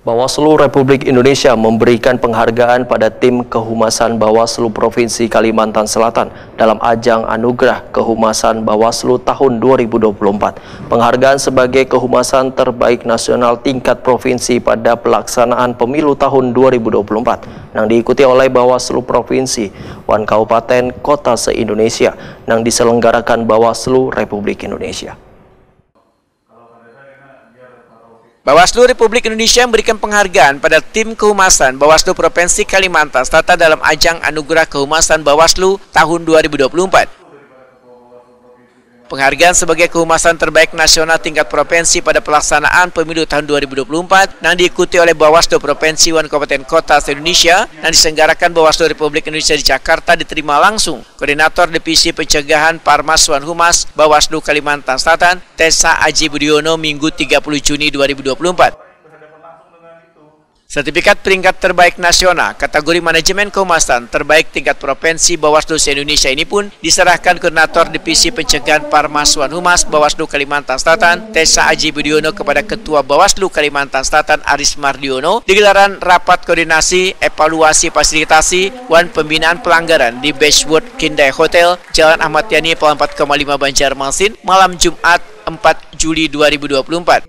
Bawaslu Republik Indonesia memberikan penghargaan pada tim kehumasan Bawaslu Provinsi Kalimantan Selatan dalam ajang Anugerah Kehumasan Bawaslu tahun 2024. Penghargaan sebagai kehumasan terbaik nasional tingkat provinsi pada pelaksanaan pemilu tahun 2024 yang diikuti oleh Bawaslu Provinsi, Wan Kabupaten, Kota se-Indonesia yang diselenggarakan Bawaslu Republik Indonesia. Bawaslu Republik Indonesia memberikan penghargaan pada tim kehumasan Bawaslu Provinsi Kalimantan Selatan dalam ajang Anugerah Kehumasan Bawaslu tahun 2024. Penghargaan sebagai kehumasan terbaik nasional tingkat provinsi pada pelaksanaan pemilu tahun 2024 yang diikuti oleh Bawaslu Provinsi Wan Kabupaten Kota se-Indonesia yang diselenggarakan Bawaslu Republik Indonesia di Jakarta diterima langsung Koordinator Divisi Pencegahan Parmas Wan Humas Bawaslu Kalimantan Selatan, Tessa Aji Budiono, Minggu 30 Juni 2024. Sertifikat peringkat terbaik nasional kategori manajemen kehumasan terbaik tingkat provinsi Bawaslu se-Indonesia ini pun diserahkan Koordinator Divisi Pencegahan Parmas Wan Humas Bawaslu Kalimantan Selatan, Tessa Aji Budiono, kepada Ketua Bawaslu Kalimantan Selatan Aris Mardiono di gelaran rapat koordinasi evaluasi fasilitasi wan pembinaan pelanggaran di Beachwood Kindai Hotel, Jalan Ahmad Yani, 4,5 Banjarmasin, malam Jumat 4 Juli 2024.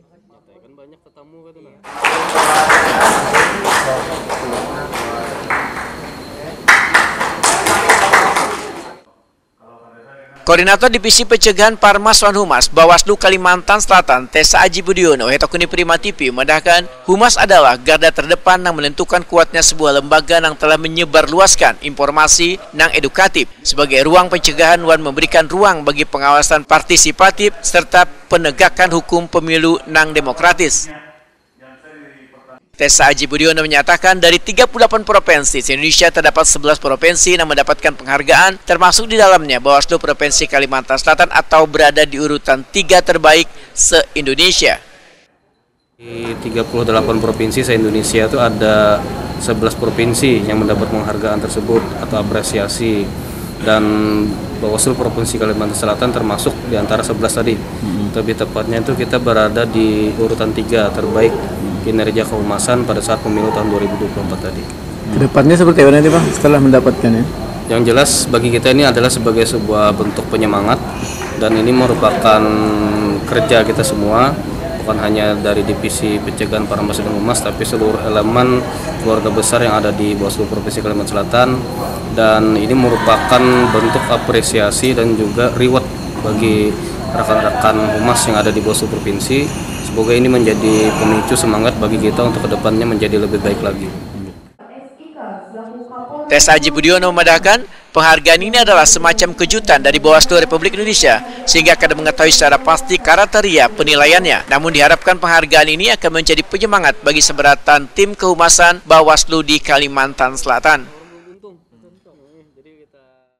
Koordinator Divisi Pencegahan Parmas Wan Humas Bawaslu Kalimantan Selatan, Tessa Aji Budiono, Hetokuni Prima TV, mendahkan Humas adalah garda terdepan yang menentukan kuatnya sebuah lembaga yang telah menyebarluaskan informasi yang edukatif. Sebagai ruang pencegahan, Wan memberikan ruang bagi pengawasan partisipatif serta penegakan hukum pemilu yang demokratis. Tessa Aji Budiono menyatakan dari 38 provinsi se-Indonesia terdapat 11 provinsi yang mendapatkan penghargaan, termasuk di dalamnya Bawaslu Provinsi Kalimantan Selatan atau berada di urutan 3 terbaik se-Indonesia. Di 38 provinsi se-Indonesia itu ada 11 provinsi yang mendapat penghargaan tersebut atau apresiasi, dan Bawaslu Provinsi Kalimantan Selatan termasuk di antara 11 tadi. Lebih tepatnya itu kita berada di urutan 3 terbaik kinerja kehumasan pada saat pemilu tahun 2024 tadi. Kedepannya seperti apa nanti Pak setelah mendapatkannya? Yang jelas bagi kita ini adalah sebagai sebuah bentuk penyemangat, dan ini merupakan kerja kita semua, bukan hanya dari Divisi Pencegahan Parmas dan Humas, tapi seluruh elemen keluarga besar yang ada di Bawaslu Provinsi Kalimantan Selatan, dan ini merupakan bentuk apresiasi dan juga reward bagi rekan-rekan humas yang ada di Bawaslu Provinsi. Semoga ini menjadi pemicu semangat bagi kita untuk kedepannya menjadi lebih baik lagi. Tessa Aji Budiono memandangkan penghargaan ini adalah semacam kejutan dari Bawaslu Republik Indonesia sehingga akan mengetahui secara pasti kriteria penilaiannya. Namun diharapkan penghargaan ini akan menjadi penyemangat bagi seberatan tim kehumasan Bawaslu di Kalimantan Selatan.